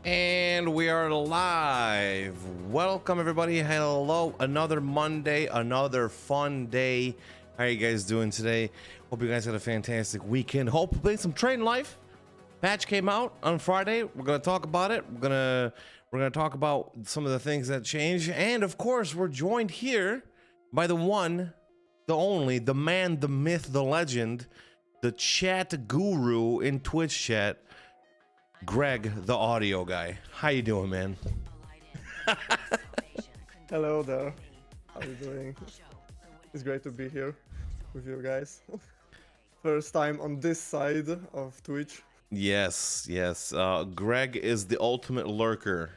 And we are live. Welcome everybody. Hello. Another Monday, another fun day. How are you guys doing today? Hope you guys had a fantastic weekend. Hopefully some Train Life patch came out on Friday. We're gonna talk about it. We're gonna talk about some of the things that changed. And of course, we're joined here by the one, the only, the man, the myth, the legend, the chat guru in Twitch chat, Greg, the audio guy. How you doing, man? Hello there. How are you doing? It's great to be here with you guys. First time on this side of Twitch. Yes. Greg is the ultimate lurker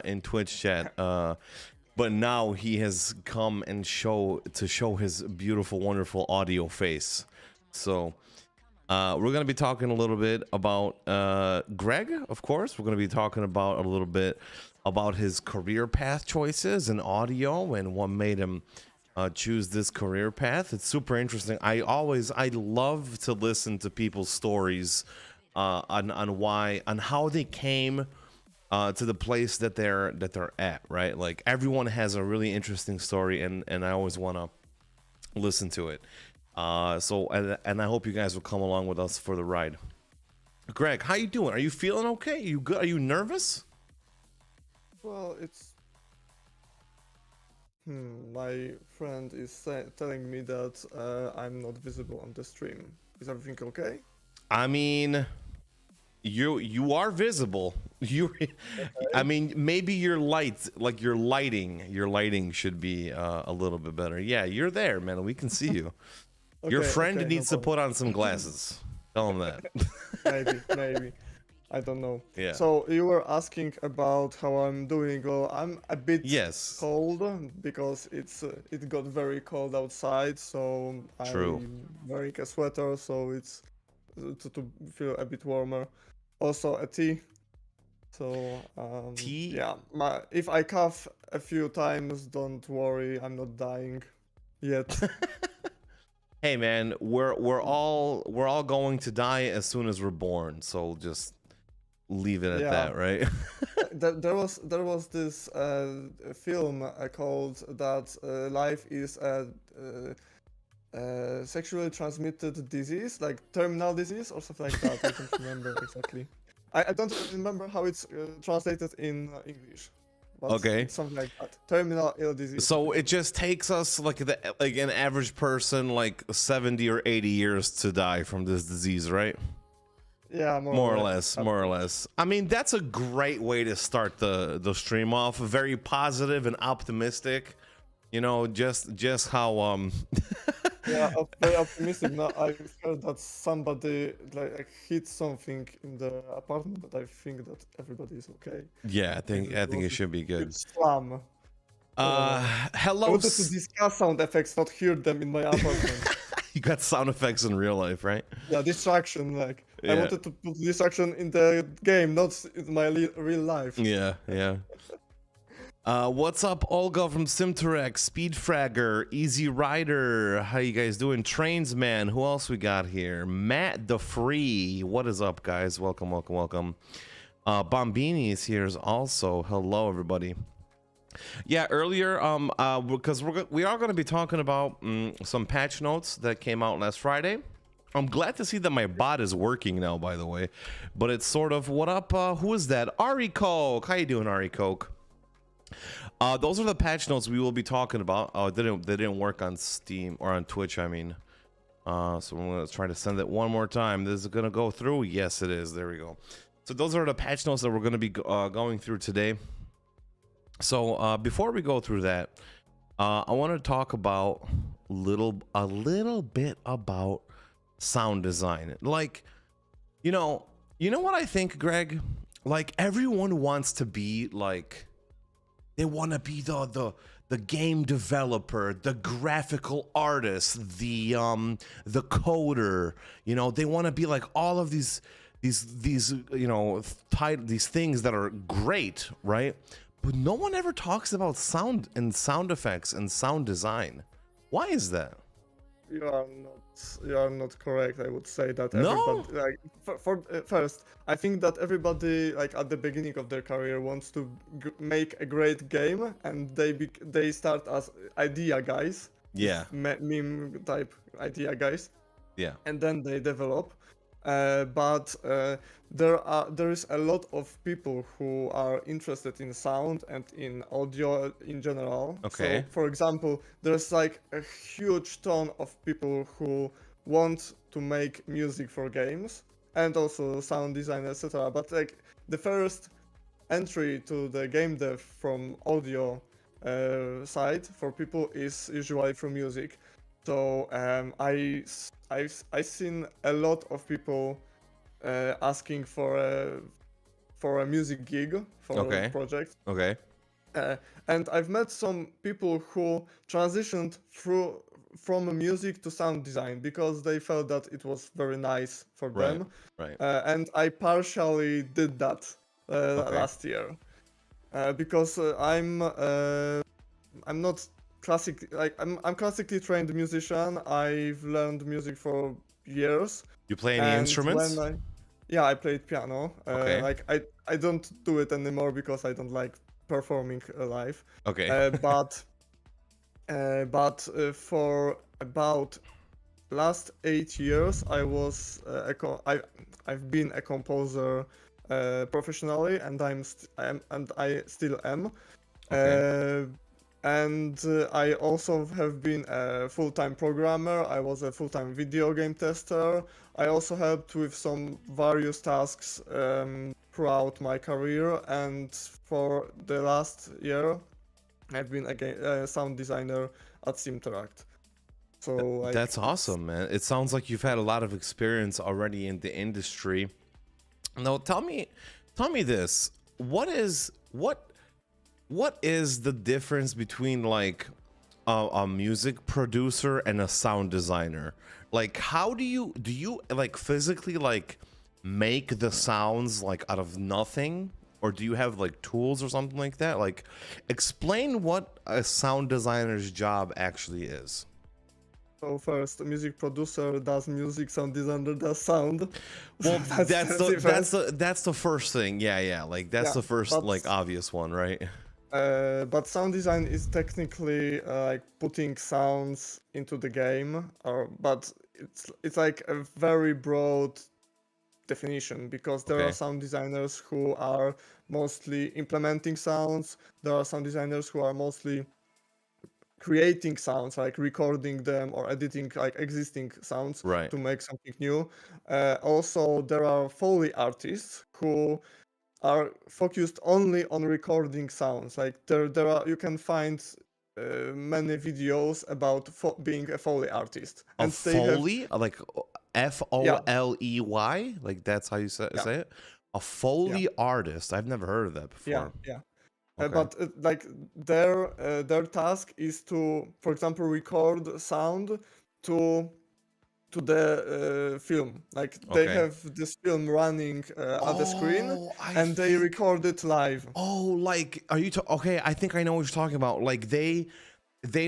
in Twitch chat. But now he has come and show his beautiful, wonderful audio face. So we're going to be talking a little bit about Greg, of course. We're going to be talking about a little bit about his career path choices in audio and what made him choose this career path. It's super interesting. I love to listen to people's stories on how they came to the place that they're at, right? Like everyone has a really interesting story, and I always want to listen to it. And I hope you guys will come along with us for the ride. Greg, how you doing? Are you feeling okay? You good? Are you nervous? Well, it's... my friend is telling me that I'm not visible on the stream. Is everything okay? I mean, you are visible. Okay. I mean, maybe your lights, like your lighting should be a little bit better. Yeah, you're there, man. We can see you. Okay, your friend needs to put on some glasses. Tell him that. maybe. I don't know. Yeah. So you were asking about how I'm doing. Well, I'm a bit cold because it got very cold outside. So I'm wearing a sweater, so it's to feel a bit warmer. Also a tea. So tea. Yeah. If I cough a few times, don't worry. I'm not dying yet. Hey man, we're all going to die as soon as we're born, so just leave it at that, right? there was this film called that life is a sexually transmitted disease, like terminal disease or something like that. I don't remember exactly. I don't remember how it's translated in English. Okay. Something like that. Terminal ill disease. So it just takes us like an average person like 70 or 80 years to die from this disease, right? Yeah, more or less. I mean, that's a great way to start the stream off. Very positive and optimistic. You know, just how Yeah, very optimistic. Now I heard that somebody like hit something in the apartment, but I think that everybody is okay. Yeah, I think it should be good. Slam. Hello. I wanted to discuss sound effects, not hear them in my apartment. You got sound effects in real life, right? Yeah, distraction. Like I wanted to put distraction in the game, not in my real life. Yeah. What's up, Olga from Simteract, Speedfragger, Easy Rider? How you guys doing? Trainsman. Who else we got here? Matt the Free. What is up, guys? Welcome. Bombini is here also. Hello, everybody. Yeah, earlier, because we are going to be talking about some patch notes that came out last Friday. I'm glad to see that my bot is working now, by the way. But it's sort of, what up? Who is that? Ari Coke. How you doing, Ari Coke? Those are the patch notes we will be talking about. They didn't work on Steam or on Twitch, I mean. So I'm gonna try to send it one more time. This is gonna go through. Yes, it is. There we go. So those are the patch notes that we're gonna be going through today. So before we go through that, I want to talk about a little bit about sound design. Like, you know what I think, Greg? Like everyone wants to be like. They want to be the game developer, the graphical artist, the coder. You know, they want to be like all of these you know these things that are great, right? But no one ever talks about sound and sound effects and sound design. Why is that? you are not correct. I would say that No. everybody like first, I think that everybody like at the beginning of their career wants to make a great game, and they start as idea guys, Yeah. meme type idea guys, Yeah. and then they develop. But there is a lot of people who are interested in sound and in audio in general. Okay. So, for example, there's like a huge ton of people who want to make music for games and also sound design, etc. But like the first entry to the game dev from audio side for people is usually from music. So I've seen a lot of people asking for a music gig for Okay. a project. Okay. And I've met some people who transitioned from music to sound design because they felt that it was very nice for Right. them. Right. And I partially did that Okay. last year because I'm not I'm classically trained musician. I've learned music for years. You play any And instruments? yeah, I played piano. Okay. Like I don't do it anymore because I don't like performing live. Okay. For about last 8 years, I've been a composer professionally, and I still am. Okay. And I also have been a full-time programmer. I was a full-time video game tester. I also helped with some various tasks throughout my career. And for the last year, I've been a sound designer at Simteract. So like, That's awesome, man. It sounds like you've had a lot of experience already in the industry. Now, tell me this. What is the difference between like a music producer and a sound designer? Like, how do you like physically like make the sounds like out of nothing, or do you have like tools or something like that? Like, explain what a sound designer's job actually is. So first, a music producer does music, sound designer does sound. Well, So that's the first thing. Yeah. Like that's the first like obvious one, right? But sound design is technically like putting sounds into the game, but it's like a very broad definition because there are Okay. sound designers who are mostly implementing sounds. There are sound designers who are mostly creating sounds, like recording them or editing like existing sounds Right. to make something new. Also, there are Foley artists who are focused only on recording sounds. Like there are you can find many videos about being a Foley artist, A and they have Foley, like Foley, like that's how you say it. A yeah, Foley artist. I've never heard of that yeah, before. yeah. Okay. But like their task is to, for example, record sound to the film. Like they Okay. have this film running at the screen, Oh, and they record it live. Oh, like are you okay, I think I know what you're talking about. Like they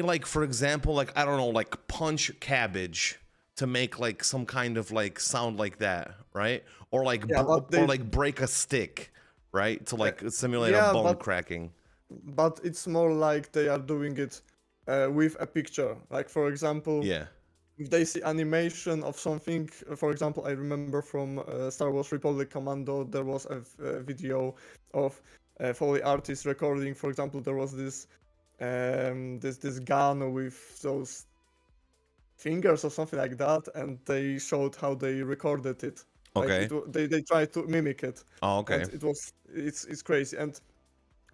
like, for example, like I don't know, like punch cabbage to make like some kind of like sound like that, right? Or like Yeah, but or like break a stick, right? To like simulate a yeah, bone cracking. but it's more like they are doing it with a picture. Like for example, Yeah. if they see animation of something, for example, I remember from Star Wars Republic Commando, there was a video of Foley artists recording. For example, there was this this gun with those fingers or something like that, and they showed how they recorded it. Like Okay. they tried to mimic it. Oh, okay. And it's crazy. And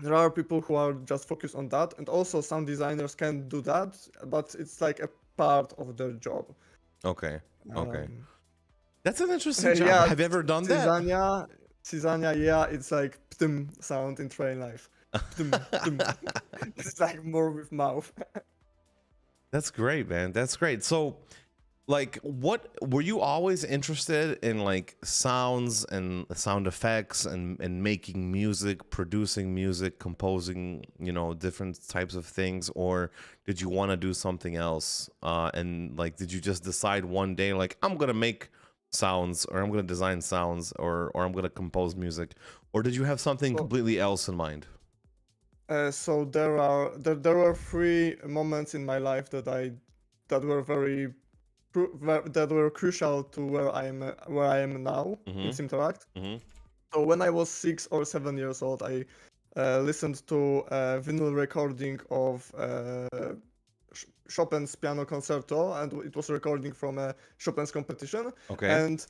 there are people who are just focused on that, and also sound designers can do that, but it's like a part of their job. Okay. That's an interesting job. Yeah, Have you ever done that? Cisania, yeah, it's like ptum sound in train life. Ptum, ptum. It's like more with mouth. That's great, man. That's great. So like, what were you always interested in, like sounds and sound effects and making music, producing music, composing, different types of things, or did you want to do something else? And like, did you just decide one day, like, I'm gonna make sounds, or I'm gonna design sounds, or I'm gonna compose music, or did you have something So, completely else in mind? so there were three moments in my life that were that were crucial to where I am now in Mm-hmm. Simteract. Mm-hmm. So when I was 6 or 7 years old, I listened to a vinyl recording of Chopin's piano concerto, and it was a recording from a Chopin's competition. Okay. And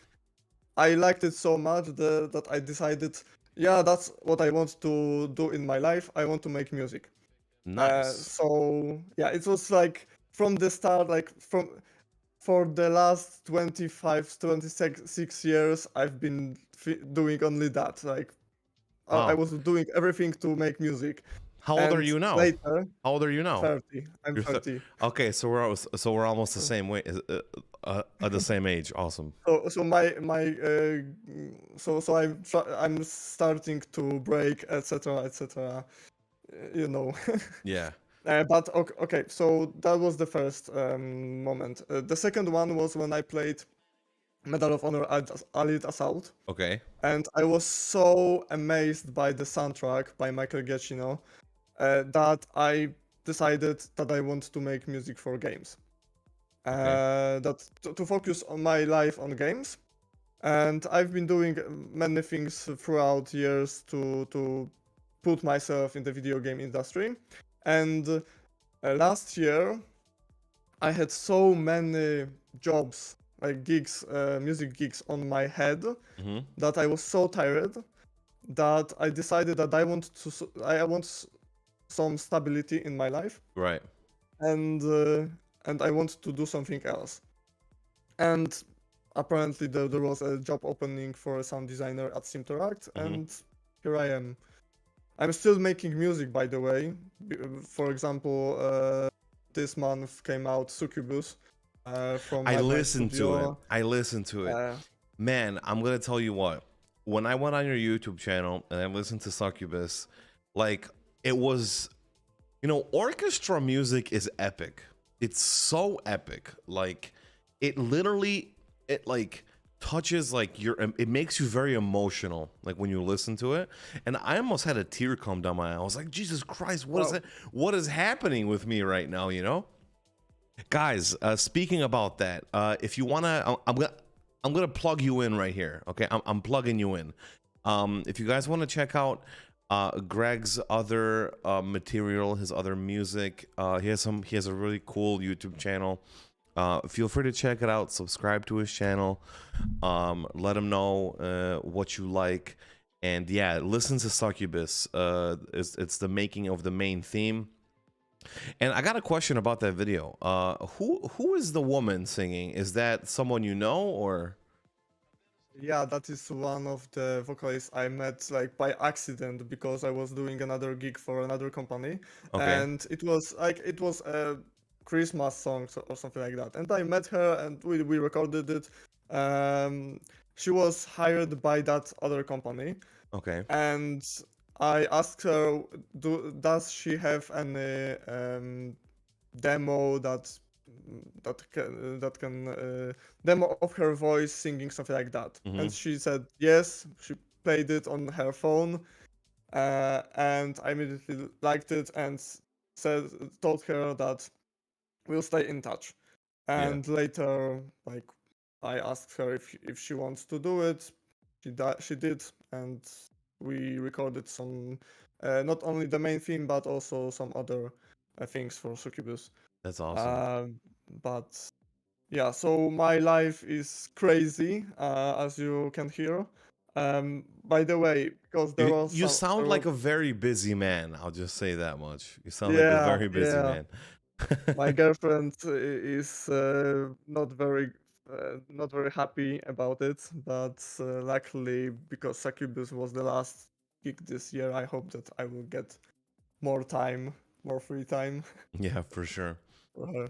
I liked it so much that I decided, yeah, that's what I want to do in my life. I want to make music. Nice. So yeah, it was like from the start, like from for the last 25, 26 years, I've been doing only that. Like I Wow. was doing everything to make music, How old are and you now? later, How old are you now? 30. I'm You're 30. okay. So we're almost the same way, at the same age. Awesome. So I'm starting to break, etc., etc. You know. Yeah. But okay, so that was the first moment. The second one was when I played Medal of Honor at Allied Assault, Okay. and I was so amazed by the soundtrack by Michael Giacchino that I decided that I want to make music for games. Okay. That to focus on my life on games, and I've been doing many things throughout years to put myself in the video game industry, and last year I had so many jobs, like gigs, music gigs on my head, Mm-hmm. that I was so tired that I decided that I want some stability in my life, Right. and uh, and I want to do something else. And apparently there was a job opening for a sound designer at Simteract, Mm-hmm. and here I am. I'm still making music, by the way. For example, this month came out Succubus from I my listened to it. studio. I listened to it. Uh, Man, I'm gonna tell you what. When I went on your YouTube channel and I listened to Succubus, like, it was, orchestra music is epic. It's so epic. Like, it literally, it like touches, like, it makes you very emotional, like, when you listen to it. And I almost had a tear come down my eye. I was like, Jesus Christ, what is well, that? What is happening with me right now? Guys, speaking about that, if you wanna, I'm gonna plug you in right here. Okay, I'm plugging you in. If you guys want to check out Greg's other material, his other music, he has a really cool YouTube channel. Feel free to check it out. Subscribe to his channel. Let him know what you like, and yeah, listen to Succubus. It's the making of the main theme. And I got a question about that video. Who is the woman singing? Is that someone you know, or? yeah, that is one of the vocalists I met like by accident because I was doing another gig for another company, Okay. and it was a Christmas song or something like that. And I met her, and we recorded it. Um, she was hired by that other company, Okay. and I asked her, does she have any demo that can demo of her voice singing something like that? Mm-hmm. And she said yes. She played it on her phone, and I immediately liked it and said told her that we'll stay in touch. Yeah, And later, like, I asked her if she wants to do it. She did, and we recorded some, not only the main theme but also some other things for Succubus. that's awesome. Um, but yeah, so my life is crazy, as you can hear. By the way, because You sound there like was a very busy man. I'll just say that much. You sound like a yeah, very busy yeah. man. My girlfriend is not very happy about it, but luckily, because Succubus was the last gig this year, I hope that I will get more time, more free time. Yeah, for sure. for her.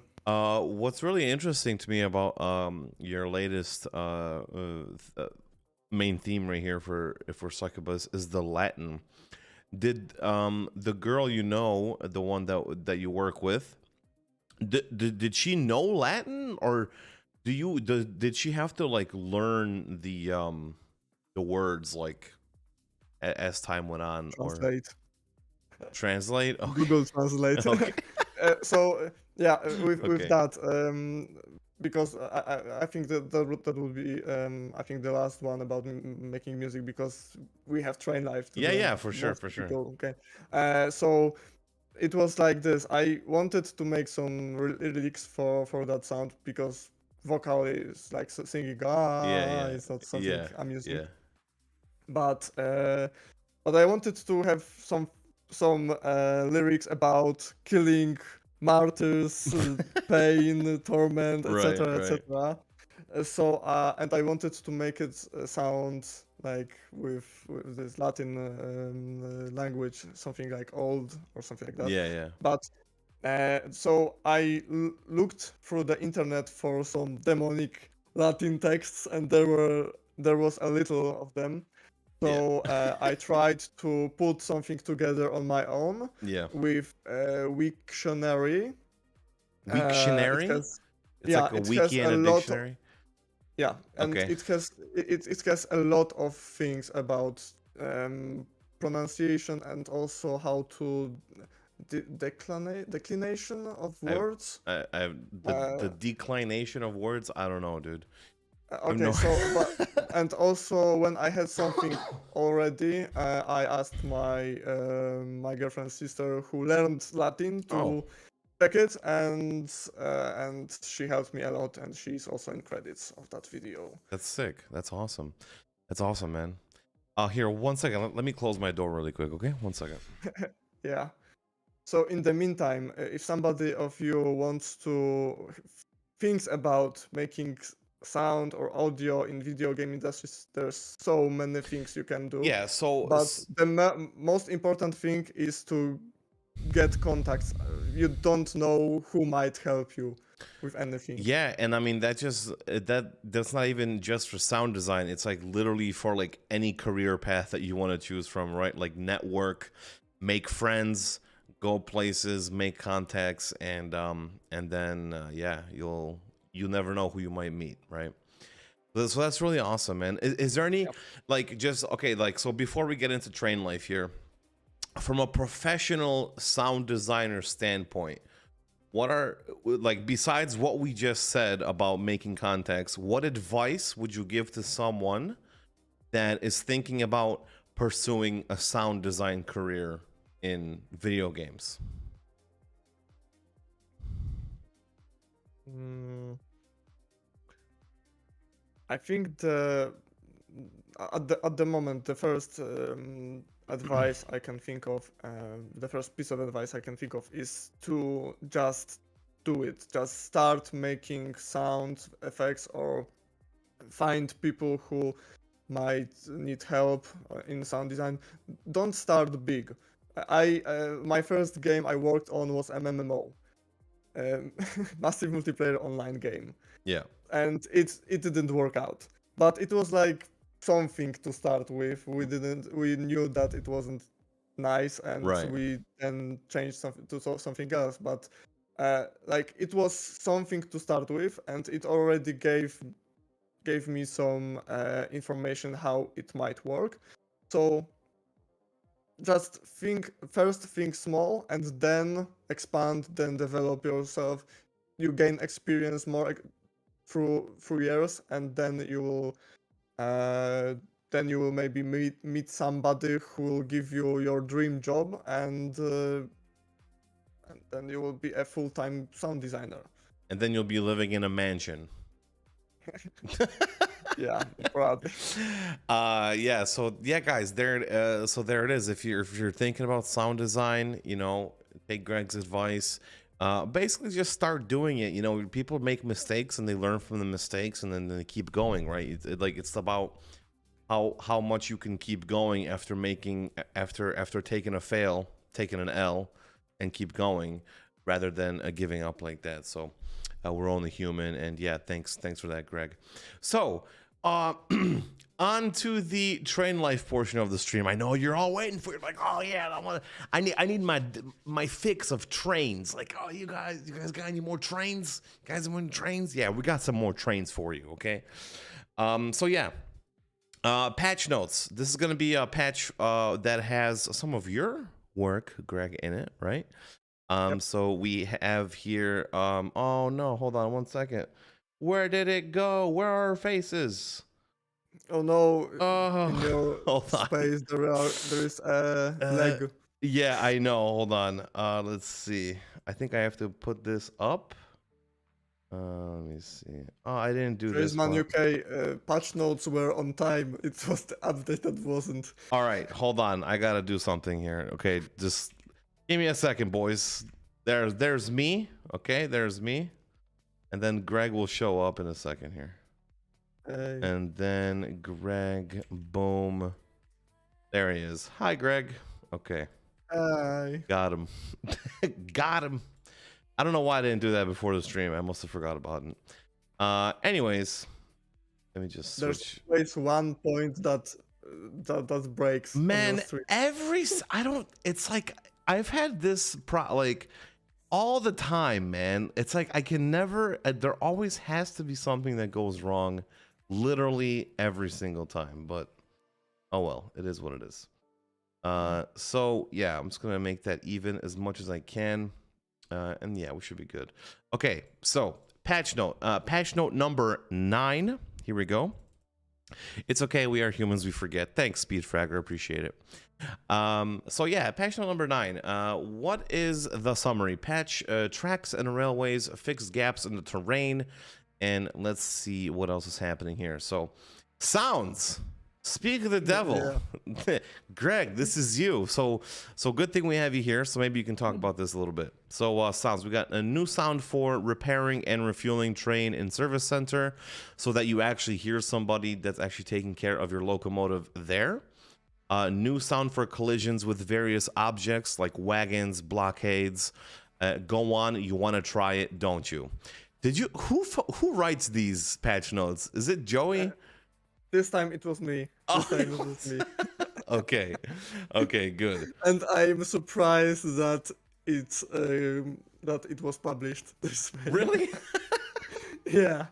What's really interesting to me about your latest main theme right here for Succubus is the Latin. Did the girl the one that you work with, did she know Latin, or did she have to like learn the words like as time went on? Translate. Or translate? Okay. Google Translate. Okay. So yeah, with Okay. that, because I think that will be I think the last one about making music, because we have Train Life to do. Yeah, for sure, Most for sure. people, okay. So it was like this. I wanted to make some lyrics for that sound, because vocal is like singing Yeah, it's not something yeah, I'm using. yeah. But I wanted to have some lyrics about killing, martyrs, pain, torment, Right, etc., right. etc. So and I wanted to make it sound like with this Latin language, something like old or something like that. Yeah, yeah. But so I looked through the internet for some demonic Latin texts, and there was a little of them. So I tried to put something together on my own. Yeah. With Wiktionary. It Wiktionary? has, It's yeah, like a it has wiki a and a lot. dictionary? Yeah, and Okay. it has a lot of things about pronunciation, and also how to declination of words. I the declination of words, I don't know, dude. Okay, No. so and also when I had something already, I asked my girlfriend's sister, who learned Latin, Oh, to check it, and she helped me a lot, and she's also in credits of that video. that's sick. That's awesome. That's awesome, man. Here, 1 second. Let me close my door really quick, okay? 1 second. Yeah. So in the meantime, if somebody of you wants to thinks about making sound or audio in video game industries, there's so many things you can do. Yeah, so But the most important thing is to get contacts. You don't know who might help you with anything. yeah, and I mean that's not even just for sound design. It's like literally for like any career path that you want to choose from, right? Like network, make friends, go places, make contacts, and then yeah, you never know who you might meet, right? So that's really awesome, man. Is there any like just okay, like so before we get into train life here, from a professional sound designer standpoint, what are like besides what we just said about making contacts, what advice would you give to someone that is thinking about pursuing a sound design career in video games? I think at the moment the first advice I can think of, the first piece of advice I can think of, is to just do it. Just start making sound effects, or find people who might need help in sound design. Don't start big. My first game I worked on was MMO, massive multiplayer online game. Yeah. And it didn't work out. But it was like something to start with. We knew that it wasn't nice, and Right. we then changed something to something else. But like it was something to start with, and it already gave me some information how it might work. So just think small, and then expand, then develop yourself. You gain experience more through years, and then you will maybe meet somebody who will give you your dream job, and then you will be a full-time sound designer. And then you'll be living in a mansion. Yeah, probably. Yeah, so yeah, guys, so there it is. If you're thinking about sound design, take Greg's advice. Basically just start doing it. People make mistakes and they learn from the mistakes, and then they keep going, right? It's about how much you can keep going after taking an L and keep going. rather than giving up like that. So we're only human, and yeah, thanks for that, Greg. So on to the train life portion of the stream. I know you're all waiting for it, like, oh yeah, I need my fix of trains. Like, oh, you guys got any more trains? You guys want trains? Yeah, we got some more trains for you. Okay. So yeah. Patch notes. This is going to be a patch that has some of your work, Greg, in it, right? Yep. So we have here. Oh no, hold on one second. Where did it go? Where are our faces? Oh no! In your space, there is a leg. Yeah, I know. Hold on. Let's see. I think I have to put this up. Let me see. Oh, I didn't do this. Man UK patch notes were on time. It was the update that wasn't. All right, hold on. I gotta do something here. Okay, just give me a second, boys. There's me. Okay, there's me, and then Greg will show up in a second here. Hey. And then Greg, boom. There he is. Hi, Greg. Okay. Hi. Got him. Got him. I don't know why I didn't do that before the stream. I must have forgot about it. Anyways, let me just switch. There's always one point that breaks. Man, it's like I've had this like all the time, man. It's like I can never, there always has to be something that goes wrong literally every single time, but oh well, it is what it is. So yeah, I'm just gonna make that even as much as I can. And yeah, we should be good. Okay, so patch note number 9. Here we go. It's okay, we are humans, we forget. Thanks, Speedfragger, appreciate it. So yeah, patch note number 9. What is the summary? Patch tracks and railways, fix gaps in the terrain, and let's see what else is happening here. So sounds. Speak of the devil. Yeah. Greg, this is you. So good thing we have you here. So maybe you can talk about this a little bit. So sounds, we got a new sound for repairing and refueling train in service center, so that you actually hear somebody that's actually taking care of your locomotive there. New sound for collisions with various objects like wagons, blockades. Go on, you want to try it, don't you? Did you? Who writes these patch notes? Is it Joey? This time it was me. It was me. Okay. Okay, good. And I'm surprised that it was published this way. Really? Yeah.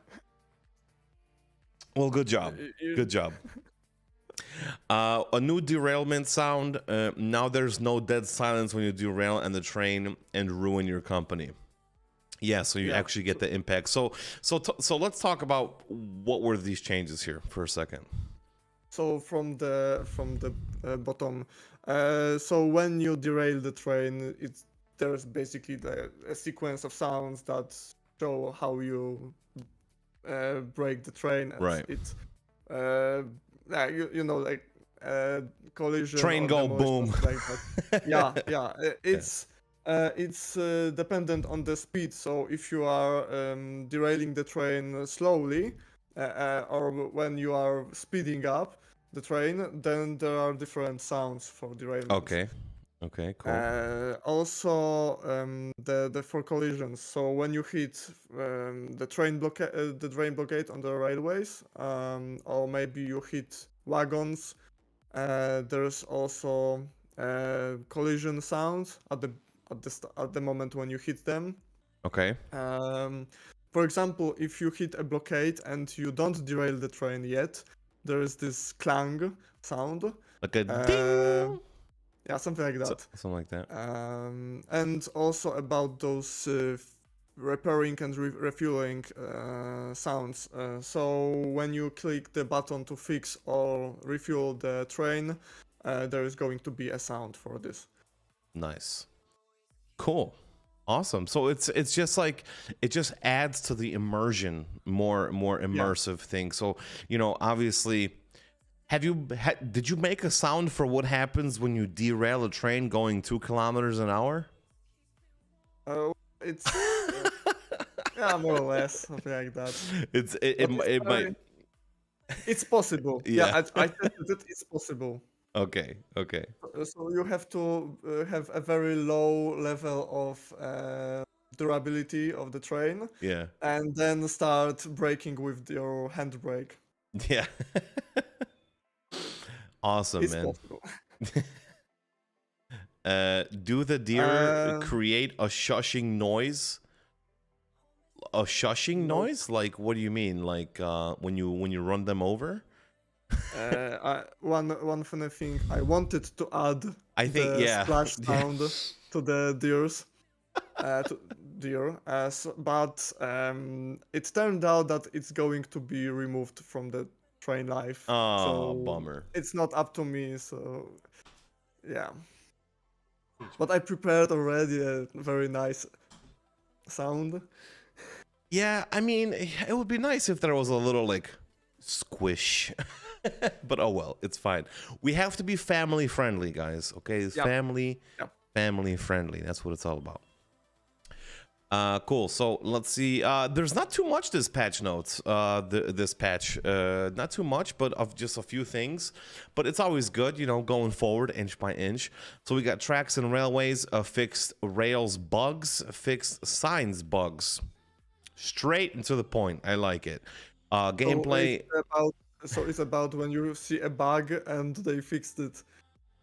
Well, good job. Good job. A new derailment sound. Now there's no dead silence when you derail and the train and ruin your company. Yeah, so you actually get the impact. So let's talk about what were these changes here for a second. So from the bottom, so when you derail the train, there's basically a sequence of sounds that show how you break the train. Right. It's you know, like collision. Train go boom. Like that. Yeah. It's dependent on the speed. So if you are derailing the train slowly, or when you are speeding up the train, then there are different sounds for derailment. Okay, cool. Also, the for collisions. So when you hit the train blockade on the railways, or maybe you hit wagons, there's also collision sounds at the moment when you hit them. Okay. For example, if you hit a blockade and you don't derail the train yet, there is this clang sound. Like a ding. Yeah, something like that. Something like that. And also about those repairing and refueling sounds. So when you click the button to fix or refuel the train, there is going to be a sound for this. Nice. Cool. Awesome. So it's just like, it just adds to the immersion, more immersive thing. So, you know, obviously, did you make a sound for what happens when you derail a train going 2 kilometers an hour? It's yeah, more or less something like that. It might. It's possible. Yeah, I tested it. It's possible. Okay, okay. So you have to have a very low level of durability of the train, Yeah. and then start braking with your handbrake. Yeah. Awesome, It's man. possible. Do the deer create a shushing noise? A shushing Nope. noise? Like, what do you mean? Like, when you run them over? One funny thing I wanted to add I think, the yeah. splash Yeah. sound to the deers, to deer, but it turned out that it's going to be removed from the train life, Oh, so bummer. it's not up to me. So yeah, but I prepared already a very nice sound. Yeah, I mean, it would be nice if there was a little like squish. But oh well, it's fine. We have to be family friendly, guys. Okay, it's Yep. family friendly. That's what it's all about. Cool. So let's see. There's not too much this patch notes. This patch, not too much, but of just a few things. But it's always good, you know, going forward inch by inch. So we got tracks and railways, fixed rails bugs, fixed signs bugs. Straight and to the point. I like it. Gameplay. So it's about when you see a bug and they fixed it,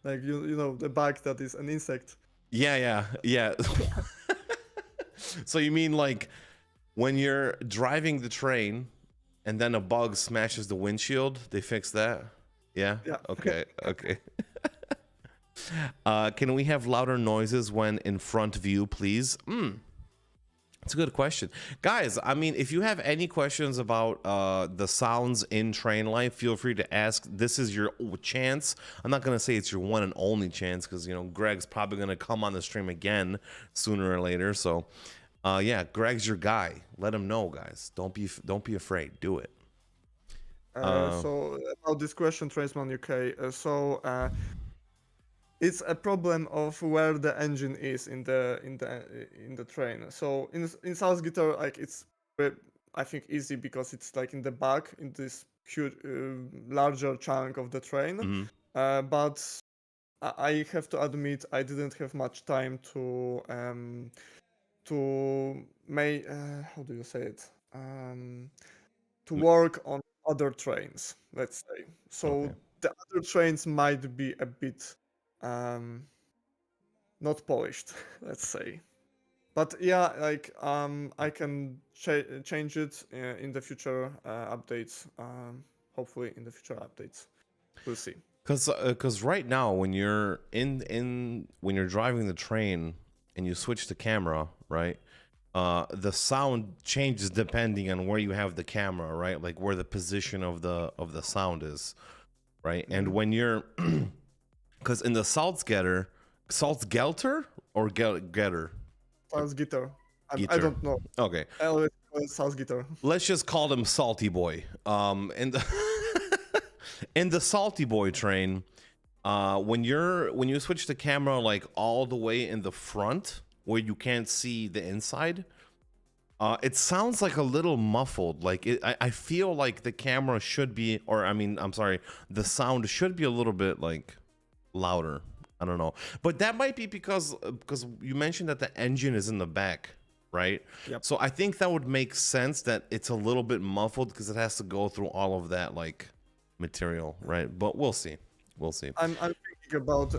like you know the bug that is an insect. Yeah. So you mean like when you're driving the train and then a bug smashes the windshield, they fix that? Yeah? Yeah. Okay. Can we have louder noises when in front view, please? It's a good question. Guys, I mean, if you have any questions about the sounds in Train Life, feel free to ask. This is your chance. I'm not going to say it's your one and only chance because, you know, Greg's probably going to come on the stream again sooner or later. So, yeah, Greg's your guy. Let him know, guys. Don't be afraid. Do it. So about this question, Tradesman UK. It's a problem of where the engine is in the train. So in South Guitar, like it's I think easy because it's like in the back in this huge larger chunk of the train. But I have to admit I didn't have much time to make how do you say it to work on other trains, let's say. So Okay. the other trains might be a bit not polished, let's say. But yeah, like I can change it in the future updates. Hopefully, in the future updates, we'll see. Because right now when you're when you're driving the train and you switch the camera, right? The sound changes depending on where you have the camera, right? Like where the position of the sound is, right? And when you're, because in the Salzgitter or Getter? Salzgitter. I don't know. Okay. I always call it Salzgitter. Let's just call him Salty Boy. In the in the Salty Boy train, when you switch the camera like all the way in the front where you can't see the inside, it sounds like a little muffled. Like I feel like the camera should be, or I mean, I'm sorry, the sound should be a little bit like louder. I don't know, but that might be because you mentioned that the engine is in the back, right? Yep. So I think that would make sense that it's a little bit muffled because it has to go through all of that like material, right? But we'll see. I'm thinking about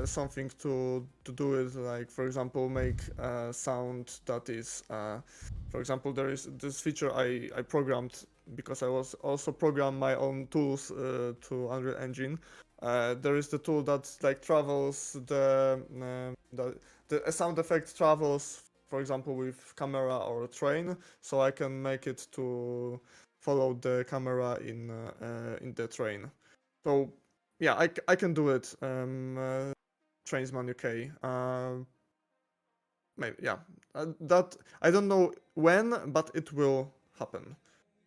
something to do it, like for example, make a sound that is, for example, there is this feature I programmed because I was also programmed my own tools to Unreal Engine. There is the tool that like travels the sound effect travels, for example, with camera or a train, so I can make it to follow the camera in the train. So yeah, I can do it. Trainsman UK. Maybe yeah. That I don't know when, but it will happen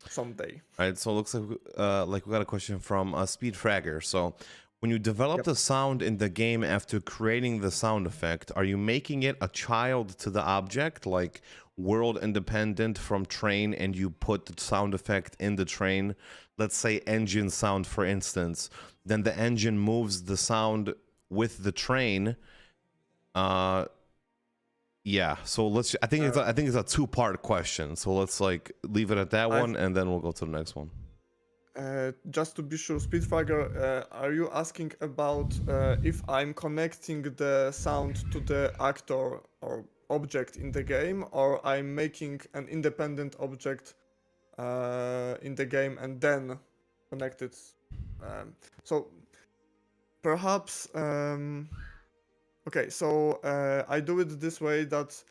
someday. All right, so it looks like we got a question from Speed Fragger. So, when you develop the sound in the game after creating the sound effect, are you making it a child to the object, like world independent from train, and you put the sound effect in the train, let's say engine sound, for instance, then the engine moves the sound with the train. Yeah, so I think it's a two-part question, so let's like leave it at that one, and then we'll go to the next one. Just to be sure, Speedfragger, are you asking about if I'm connecting the sound to the actor or object in the game, or I'm making an independent object in the game and then connect it? So perhaps, okay, so I do it this way that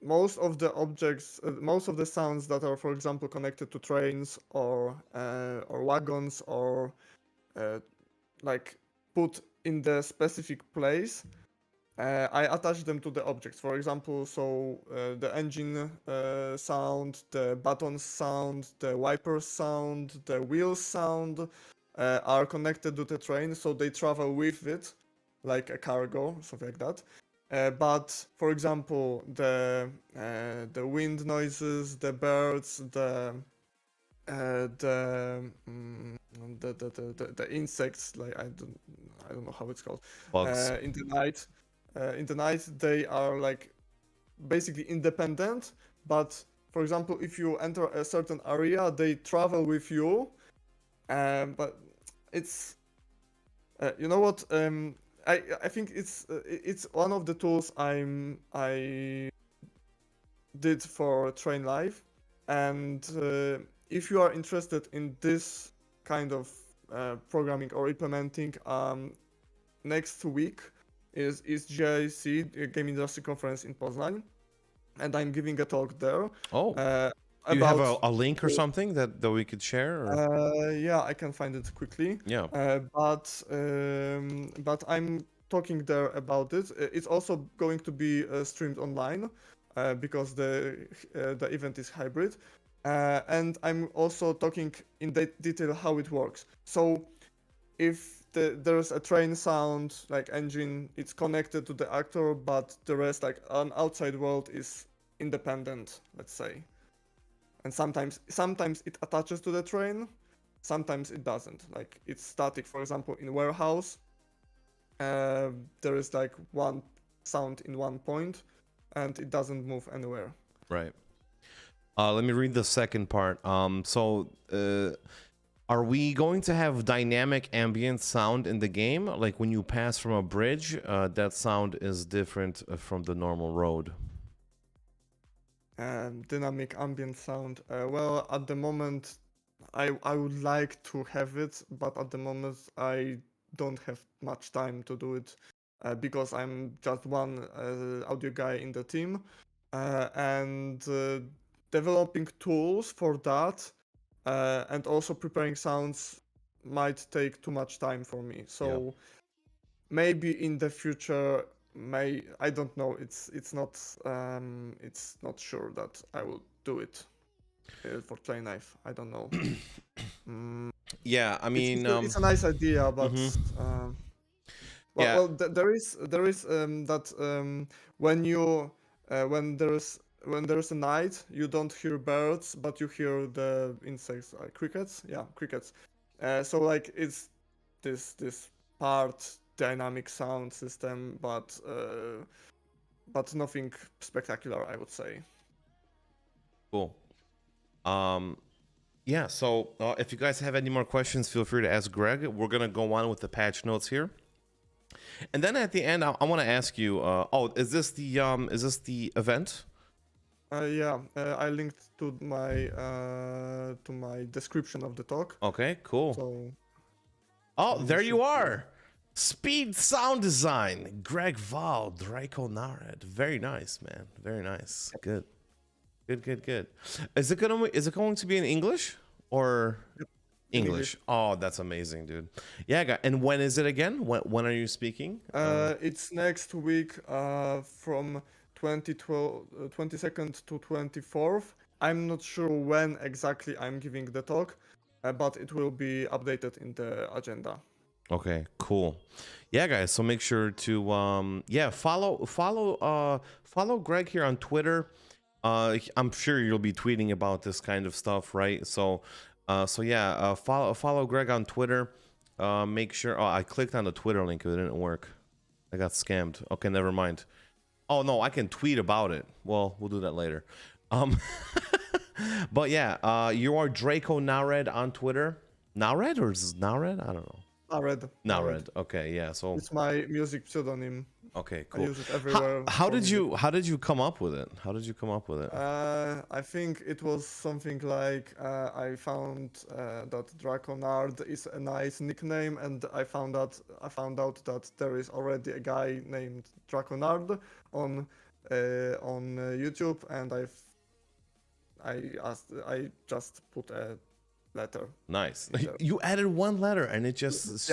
most of the objects, most of the sounds that are, for example, connected to trains or wagons or like put in the specific place, I attach them to the objects. For example, so the engine sound, the buttons sound, the wipers sound, the wheels sound are connected to the train, so they travel with it, like a cargo, something like that. But for example, the wind noises, the birds, the insects, like I don't know how it's called. Bugs. In the night they are like basically independent. But for example, if you enter a certain area, they travel with you. But it's you know what? I think it's one of the tools I did for Train Life, and if you are interested in this kind of programming or implementing, next week is GIC Game Industry Conference in Poznań, and I'm giving a talk there. Oh. Do you have a link or something that we could share? Or? Yeah, I can find it quickly. Yeah. But I'm talking there about it. It's also going to be streamed online because the event is hybrid. And I'm also talking in detail how it works. So if there's a train sound, like engine, it's connected to the actor, but the rest, like an outside world, is independent, let's say. And sometimes it attaches to the train, sometimes it doesn't. Like it's static. For example, in warehouse, there is like one sound in one point, and it doesn't move anywhere. Right. Let me read the second part. Are we going to have dynamic ambient sound in the game? Like when you pass from a bridge, that sound is different from the normal road. Dynamic ambient sound. Well, at the moment, I would like to have it, but at the moment I don't have much time to do it because I'm just one audio guy in the team, and developing tools for that and also preparing sounds might take too much time for me. So maybe in the future. I don't know. It's not sure that I will do it for Train Life. I don't know. Yeah, I mean, it's a nice idea, but well, there is that when there's a night, you don't hear birds, but you hear the insects, like crickets. Yeah, crickets. So like it's this part. Dynamic sound system, but nothing spectacular, I would say. Cool. Yeah, so if you guys have any more questions, feel free to ask Greg. We're gonna go on with the patch notes here, and then at the end, I want to ask you. Is this the event? Yeah, I linked to my description of the talk. Okay, cool. So, there you are. Speed sound design, Greg Val, Draco Nared. Very nice, man. Very nice. Good. Is it going to be in English or English? Oh, that's amazing, dude. Yeah, and when is it again? When are you speaking? It's next week from 22nd to 24th. I'm not sure when exactly I'm giving the talk, but it will be updated in the agenda. Okay, cool. Yeah, guys, so make sure to follow Greg here on Twitter. I'm sure you'll be tweeting about this kind of stuff, right? So So yeah, follow Greg on Twitter. Make sure. Oh, I clicked on the Twitter link. It didn't work. I got scammed. Okay, never mind. Oh no, I can tweet about it. Well, we'll do that later. But yeah, you are Draco Nared on Twitter. Nared or is it Nared? I don't know. Nared. Nared. Okay, yeah. So it's my music pseudonym. Okay, cool. I use it everywhere. How did you come up with it? How did you come up with it? I think it was something like I found that Draconard is a nice nickname, and I found out that there is already a guy named Draconard on YouTube, and I just put a letter. Nice. You added one letter, and it just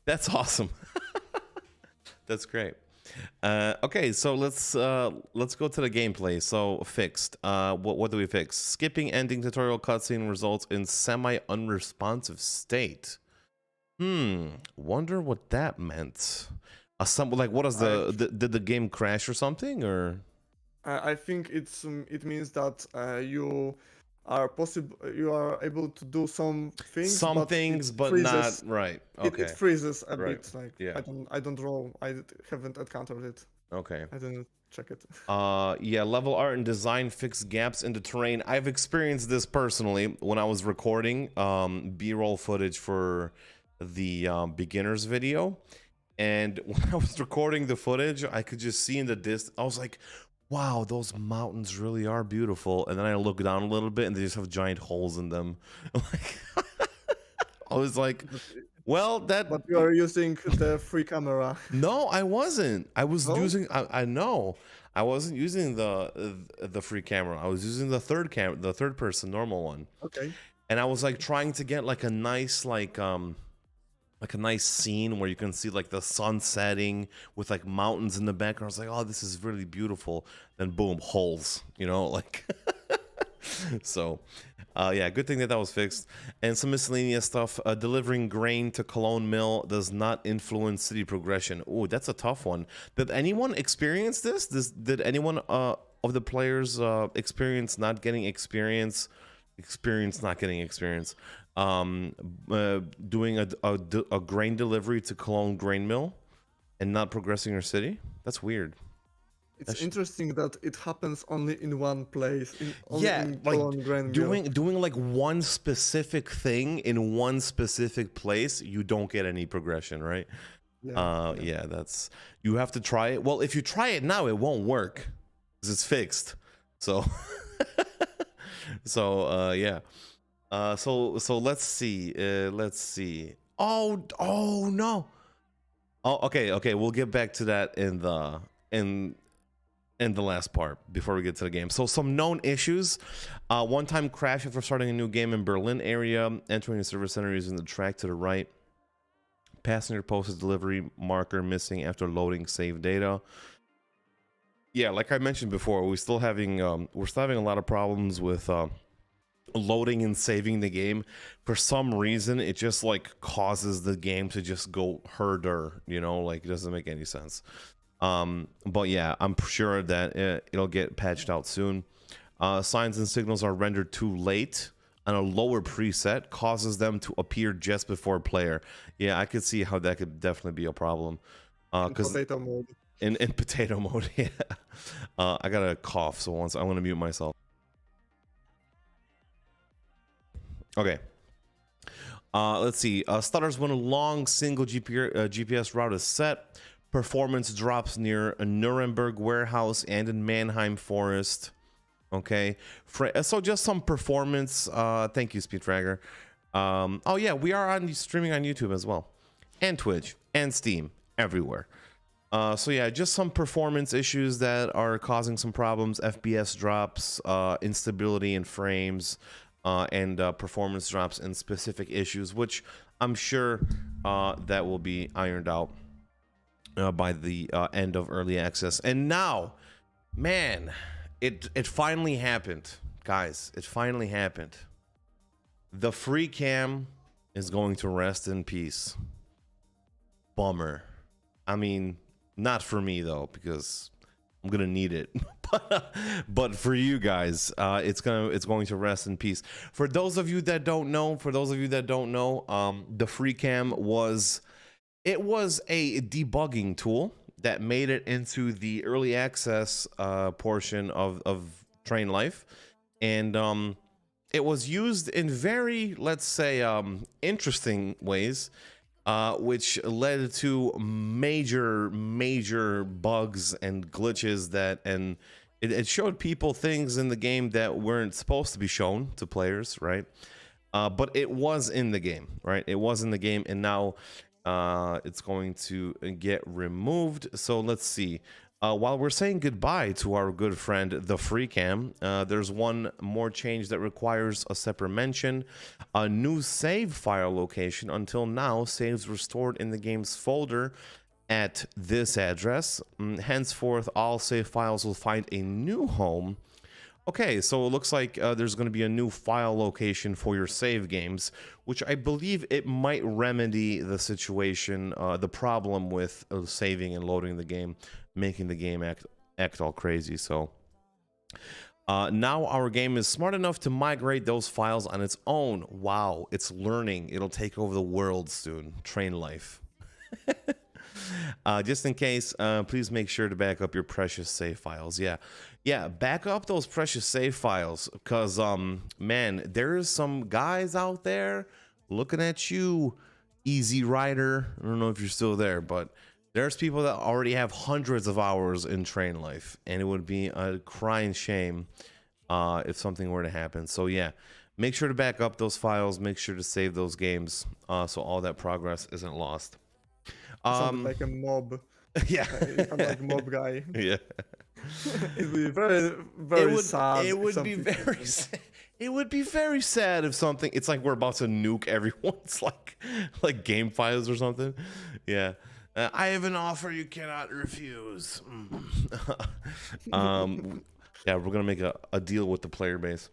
That's awesome. That's great. Okay, so let's go to the gameplay. So fixed. What do we fix? Skipping ending tutorial cutscene results in semi-unresponsive state. Wonder what that meant. Like, what is did the game crash or something, or? I think it means that you are able to do some things, but not right. Okay. It freezes a bit. Like yeah. I don't know. I haven't encountered it. Okay. I didn't check it. Yeah, level art and design fix gaps in the terrain. I've experienced this personally when I was recording B-roll footage for the beginners video, and when I was recording the footage, I could just see in the distance. I was like, wow, those mountains really are beautiful. And then I look down a little bit and they just have giant holes in them. I was like, well, that... But you are using the free camera. No, I wasn't. I was using... I know. I wasn't using the free camera. I was using the third person normal one. Okay. And I was like trying to get like a nice like a nice scene where you can see like the sun setting with like mountains in the background. I was like, oh, this is really beautiful. Then boom, holes, you know, like. So yeah, good thing that was fixed. And some miscellaneous stuff. Delivering grain to Cologne Mill does not influence city progression. Oh, that's a tough one. Did anyone experience this? Did anyone of the players experience not getting experience not getting experience doing a grain delivery to Cologne grain mill and not progressing your city? That's weird. It's interesting that it happens only in one place. In like doing like one specific thing in one specific place, you don't get any progression, right? Yeah, that's, you have to try it. Well, if you try it now, it won't work because it's fixed. So so yeah. So let's see. Oh no. Oh, okay. We'll get back to that in the last part before we get to the game. So some known issues: one-time crash after starting a new game in Berlin area, entering the service center using the track to the right. Passenger posted delivery marker missing after loading save data. Yeah, like I mentioned before, we're still having a lot of problems with loading and saving the game. For some reason, it just like causes the game to just go herder, you know, like it doesn't make any sense. But yeah, I'm sure that it'll get patched out soon. Signs and signals are rendered too late, and a lower preset causes them to appear just before player. Yeah, I could see how that could definitely be a problem. In potato mode. In potato mode, yeah. I got a cough, so once I want to mute myself. Okay. Let's see. Stutters when a long single GPS route is set. Performance drops near a Nuremberg warehouse and in Mannheim Forest. Okay. So just some performance. Thank you, Speedfragger. Oh yeah, we are streaming on YouTube as well, and Twitch and Steam, everywhere. So yeah, just some performance issues that are causing some problems. FPS drops, instability in frames, and performance drops in specific issues, which I'm sure that will be ironed out by the end of early access. And now, man, it finally happened, guys. It finally happened. The free cam is going to rest in peace. Bummer. I mean, not for me though, because I'm gonna need it. But for you guys, it's going to rest in peace. For those of you that don't know, the FreeCam was a debugging tool that made it into the early access portion of Train Life, and it was used in very, let's say, interesting ways, which led to major bugs and glitches and it showed people things in the game that weren't supposed to be shown to players, right? But it was in the game, right? It was in the game, and now it's going to get removed. So let's see. While we're saying goodbye to our good friend the FreeCam, there's one more change that requires a separate mention. A new save file location. Until now, saves were stored in the game's folder at this address. Henceforth, all save files will find a new home. Okay, so it looks like there's going to be a new file location for your save games, which I believe it might remedy the situation, the problem with saving and loading the game, making the game act all crazy. So now our game is smart enough to migrate those files on its own. Wow, it's learning. It'll take over the world soon. Train Life. Just in case, please make sure to back up your precious save files. Yeah, back up those precious save files, because man, there's some guys out there looking at you, Easy Rider. I don't know if you're still there, but there's people that already have hundreds of hours in Train Life, and it would be a crying shame if something were to happen. So yeah, make sure to back up those files, make sure to save those games, so all that progress isn't lost. Sounded like a mob. Yeah. I'm like a mob guy. Yeah. It'd be very sad. It would be very sad. It would be very sad if something, it's like we're about to nuke everyone. It's like game files or something. Yeah. I have an offer you cannot refuse. Yeah, we're gonna make a deal with the player base.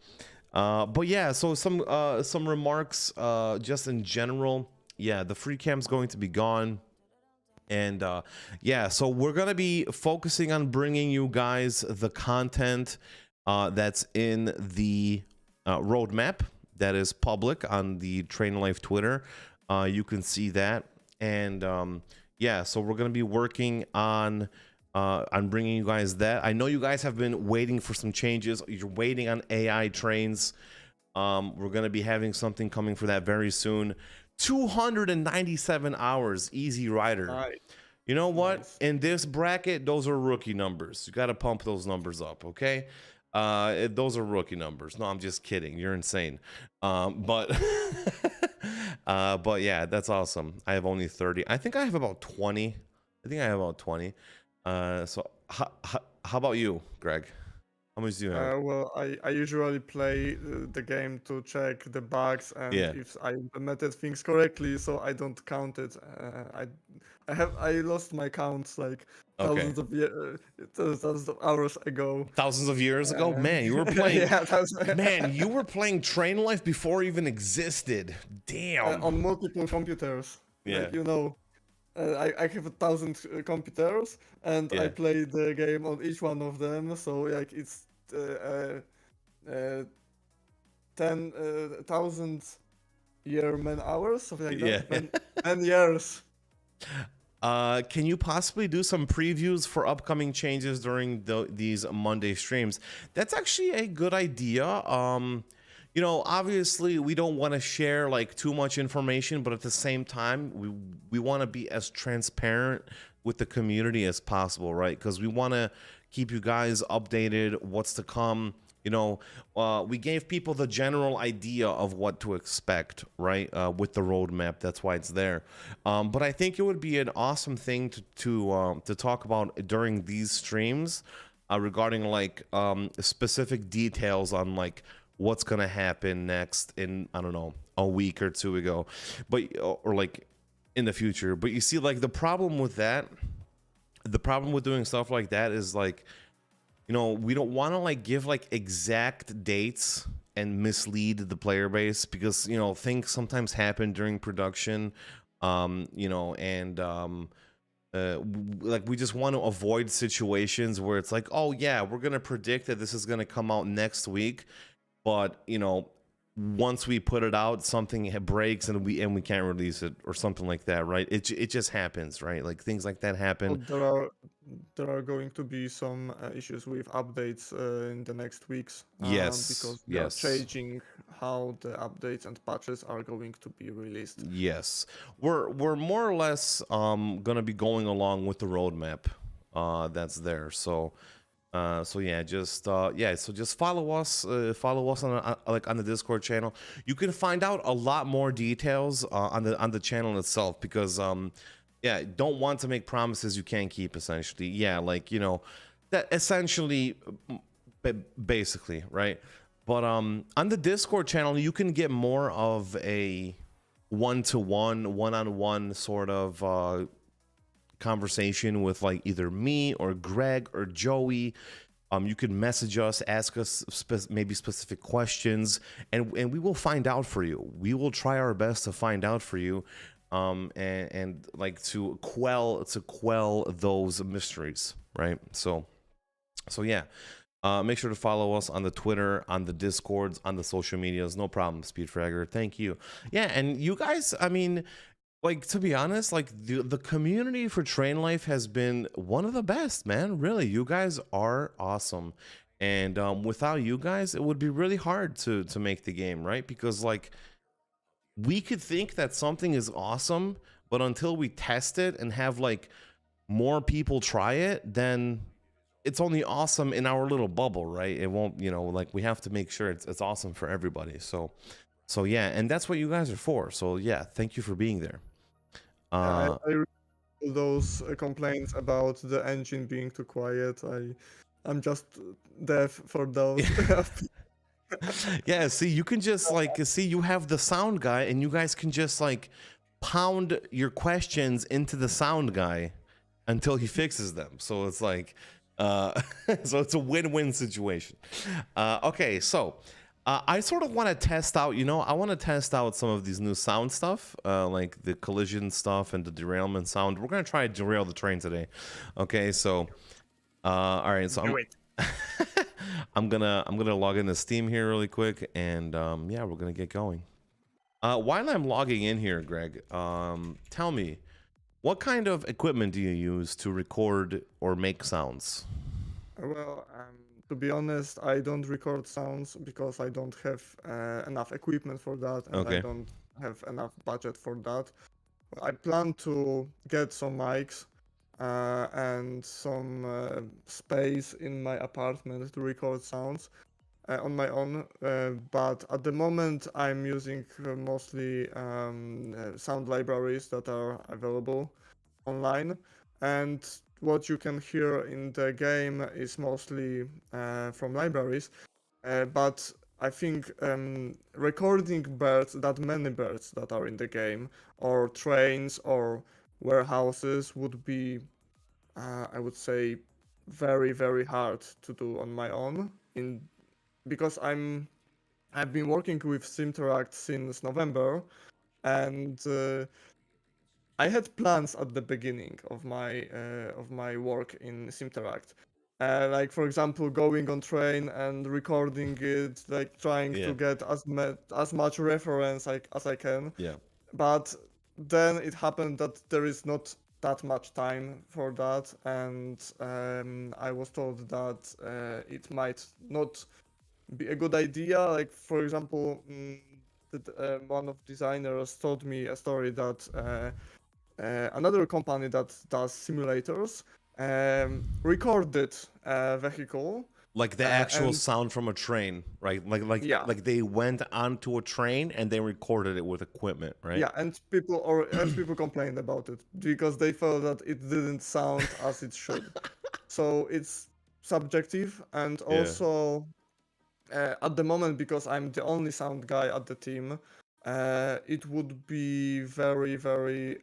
But yeah, so some remarks just in general. Yeah, the FreeCam's going to be gone. And yeah, so we're gonna be focusing on bringing you guys the content that's in the roadmap that is public on the Train Life Twitter. You can see that, and yeah, so we're gonna be working on bringing you guys that. I know you guys have been waiting for some changes. You're waiting on AI trains. We're gonna be having something coming for that very soon. 297 hours, Easy Rider. Right. You know what? Nice. In this bracket, those are rookie numbers. You got to pump those numbers up, okay? Those are rookie numbers. No, I'm just kidding. You're insane. But yeah, that's awesome. I have only 30. I think I have about 20. So how about you, Greg? How much do you have? Well, I usually play the game to check the bugs and if I implemented things correctly, so I don't count it. I lost my counts like thousands of hours ago. Thousands of years ago, man, you were playing. Yeah, man, you were playing Train Life before it even existed. Damn. On multiple computers. Yeah. Like, you know, I have 1,000 computers, and I play the game on each one of them. So like it's 10,000 year man hours, something like that. Yeah. 10 years. Can you possibly do some previews for upcoming changes during these Monday streams? That's actually a good idea. You know, obviously we don't want to share like too much information, but at the same time, we want to be as transparent with the community as possible, right? Because we want to keep you guys updated, what's to come. You know, we gave people the general idea of what to expect, right? With the roadmap, that's why it's there. But I think it would be an awesome thing to talk about during these streams regarding like specific details on like what's gonna happen next in, I don't know, a week or two ago, but or like in the future. But you see, like the problem with doing stuff like that is like, you know, we don't want to like give like exact dates and mislead the player base, because, you know, things sometimes happen during production, you know, and like we just want to avoid situations where it's like, oh yeah, we're gonna predict that this is gonna come out next week, but once we put it out, something breaks and we can't release it or something like that, right? It just happens, right? Like things like that happen. There are going to be some issues with updates in the next weeks Yes, because they are yes, changing how the updates and patches are going to be released. yes. We're more or less gonna be going along with the roadmap that's there. So yeah, so just follow us on like on the Discord channel. You can find out a lot more details on the channel itself because yeah, don't want to make promises you can't keep. Essentially, yeah, like that essentially, basically, right? But on the Discord channel, you can get more of a one-to-one, one-on-one sort of conversation with like either me or Greg or Joey. You can message us, ask us maybe specific questions, and we will find out for you. We will try our best to find out for you, and like to quell those mysteries, right? So yeah, make sure to follow us on the Twitter, on the Discords, on the social medias. No problem, Speedfragger. Thank you. Yeah, and you guys, I mean, like to be honest, like the community for Train Life has been one of the best, man. Really, you guys are awesome, and without you guys, it would be really hard to make the game, right? Because like we could think that something is awesome, but until we test it and have like more people try it, then it's only awesome in our little bubble, right? It won't, like we have to make sure it's awesome for everybody. So yeah, and that's what you guys are for. So yeah, thank you for being there. I those complaints about the engine being too quiet. I'm just deaf for those. Yeah, see, you can just like you have the sound guy, and you guys can just like pound your questions into the sound guy until he fixes them. So it's like, so it's a win-win situation. Okay, so I sort of want to test out, I want to test out some of these new sound stuff, like the collision stuff and the derailment sound. We're gonna try to derail the train today. Okay, so all right, so I'm gonna log into Steam here really quick, and yeah, we're gonna get going. While I'm logging in here, Greg, tell me, what kind of equipment do you use to record or make sounds? Well, to be honest, I don't record sounds because I don't have enough equipment for that, and I don't have enough budget for that. I plan to get some mics and some space in my apartment to record sounds on my own, but at the moment I'm using mostly sound libraries that are available online, and what you can hear in the game is mostly from libraries, but I think recording birds, that many birds that are in the game, or trains or warehouses would be, I would say, very, very hard to do on my own, because I've been working with Simteract since November, and I had plans at the beginning of my work in Simteract. Like for example, going on train and recording it, like trying to get as much reference as I can. Yeah. But then it happened that there is not that much time for that, and I was told that it might not be a good idea. Like for example, one of designers told me a story that another company that does simulators recorded a vehicle, like the actual sound from a train, right? Like they went onto a train and they recorded it with equipment, right? Yeah, and people complained about it because they felt that it didn't sound as it should. So it's subjective, and also at the moment, because I'm the only sound guy at the team, it would be very, very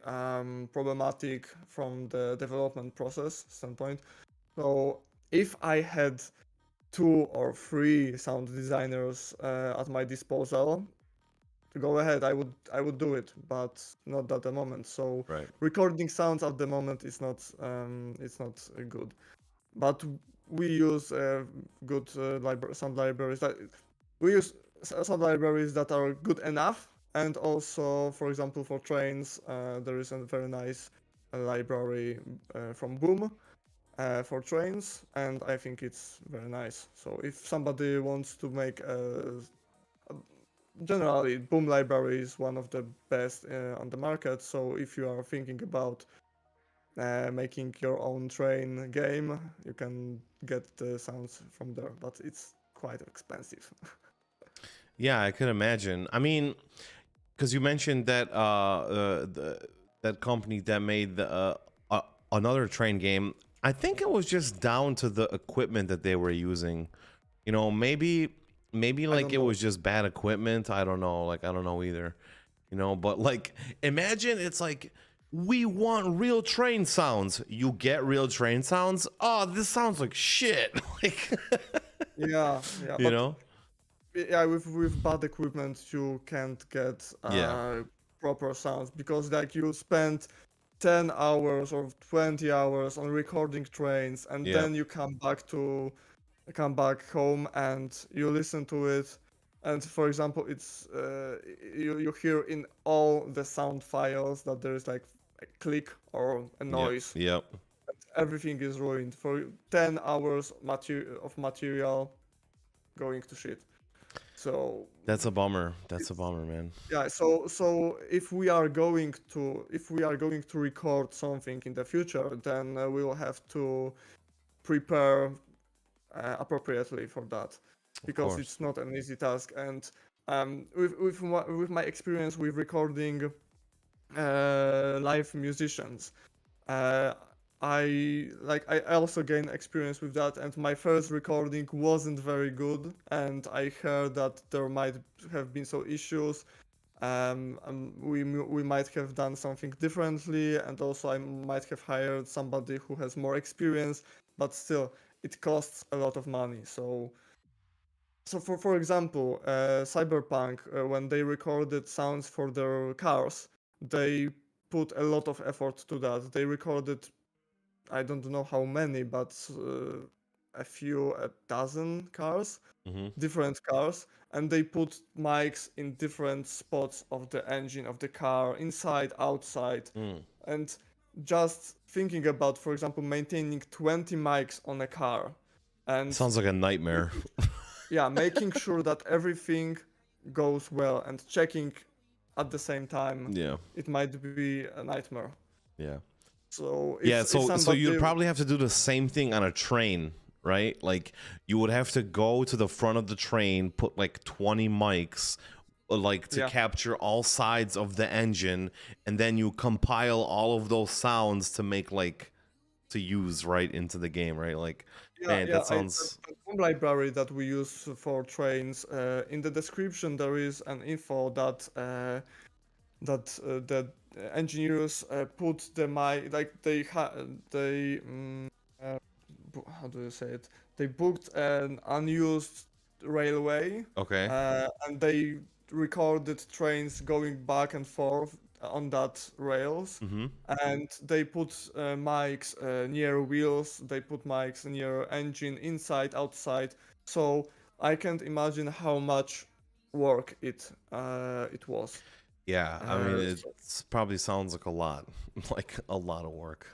problematic from the development process standpoint. So if I had 2 or 3 sound designers at my disposal, go ahead, I would do it, but not at the moment. So Right. recording sounds at the moment is not good. But we use good sound libraries that we use sound libraries that are good enough, and also, for example, for trains, there is a very nice library from Boom for trains, and I think it's very nice. So if somebody wants to make generally, Boom library is one of the best on the market. So if you are thinking about making your own train game, you can get the sounds from there, but it's quite expensive. Yeah, I could imagine. I mean, because you mentioned that that company that made another train game. I think it was just down to the equipment that they were using. You know, maybe I like don't it know. was just bad equipment. I don't know. Like I don't know either. You know, but like imagine it's like we want real train sounds. You get real train sounds. Oh, this sounds like shit. Like Yeah, yeah, you but know? yeah, with bad equipment, you can't get Yeah. proper sounds because like you spend 10 hours or 20 hours on recording trains, and Yeah. then you come back home and you listen to it, and for example it's you hear in all the sound files that there is like a click or a Yep. noise. Yep. Everything is ruined for 10 hours of material going to shit. So That's a bummer. That's a it's bummer, man. yeah, so if we are going to record something in the future, then we will have to prepare appropriately for that, Of because course. it's not an easy task. And with my experience with recording live musicians, uh, I also gained experience with that, and my first recording wasn't very good, and I heard that there might have been some issues. We might have done something differently, and also I might have hired somebody who has more experience, but still, it costs a lot of money. So for example, Cyberpunk, when they recorded sounds for their cars, they put a lot of effort to that. They recorded, I don't know how many, but a dozen cars, Mm-hmm. different cars, and they put mics in different spots of the engine of the car, inside, outside. Mm. And just thinking about, for example, maintaining 20 mics on a car, and Sounds like a nightmare. yeah, making sure that everything goes well and checking at the same time, Yeah. it might be a nightmare. Yeah. So Yeah, if so you'd somebody, probably have to do the same thing on a train, right? Like you would have to go to the front of the train, put like 20 mics like to yeah, capture all sides of the engine, and then you compile all of those sounds to make like to use right into the game, right? Like yeah, man, yeah, that sounds the home library that we use for trains, in the description there is an info that the engineers put the mic, like uh, how do you say it? They booked an unused railway, okay. and they recorded trains going back and forth on that rails, Mm-hmm. and they put mics near wheels. They put mics near engine, inside, outside. So I can't imagine how much work it was. Yeah, I mean it So, probably sounds like a lot, like a lot of work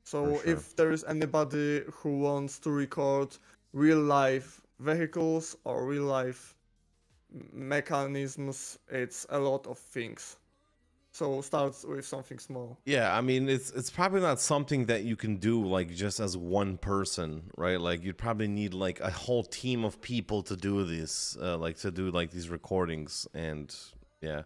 for so sure. if there is anybody who wants to record real life vehicles or real life mechanisms, it's a lot of things. So start with something small. Yeah, I mean it's probably not something that you can do like just as one person, right? Like you'd probably need like a whole team of people to do this, like to do like these recordings, and yeah.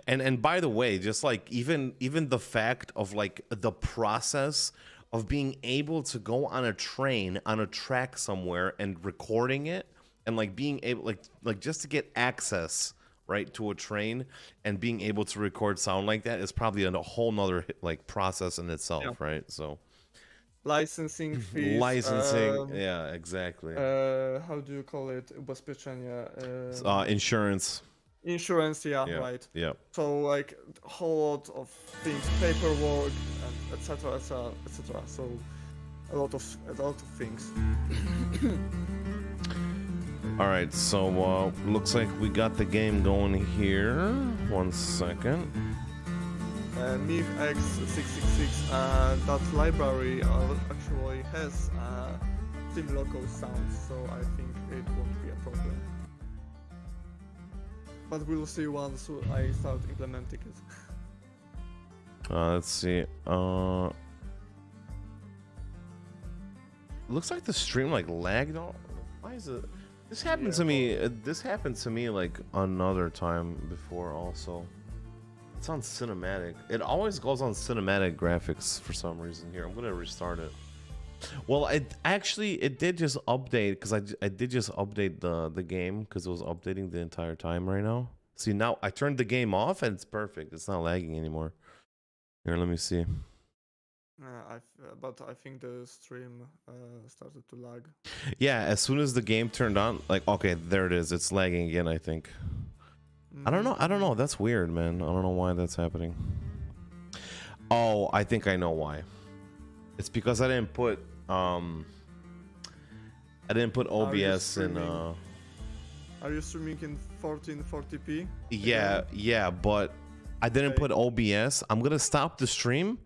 And by the way, just like even the fact of like the process of being able to go on a train on a track somewhere and recording it, and like being able like just to get access right to a train and being able to record sound like that is probably a whole nother like process in Yeah. itself, right? So Licensing fees, licensing, yeah, exactly. how do you call it? Ubezpieczenia. Insurance. Insurance, yeah, Yeah. right. Yeah. So like a whole lot of things, paperwork, and etc. etc. etc. So a lot of things. All right, so looks like we got the game going here. 1 second. MIF X666, that library actually has Steam local sounds, so I think it won't be a problem. But we'll see once I start implementing it. Let's see. Looks like the stream like lagged. Why is it? This happened to me. This happened to me like another time before. Also, it's on cinematic. It always goes on cinematic graphics for some reason. Here, I'm gonna restart it. Well, it did just update because I did just update the game because it was updating the entire time right now. See, now I turned the game off and it's perfect. It's not lagging anymore. Here, let me see. But I think the stream started to lag. Yeah, as soon as the game turned on, like, okay, there it is. It's lagging again, I think. I don't know. That's weird, man. I don't know why that's happening. Oh, I think I know why. It's because I didn't put OBS in. Are you streaming in 1440p? Yeah, but I didn't put OBS. I'm gonna stop the stream,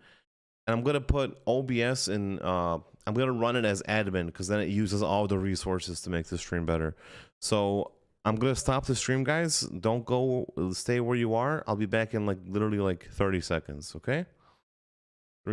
and I'm gonna put OBS in. I'm gonna run it as admin because then it uses all the resources to make the stream better. So I'm gonna stop the stream, guys. Don't go. Stay where you are. I'll be back in like literally like 30 seconds. Okay.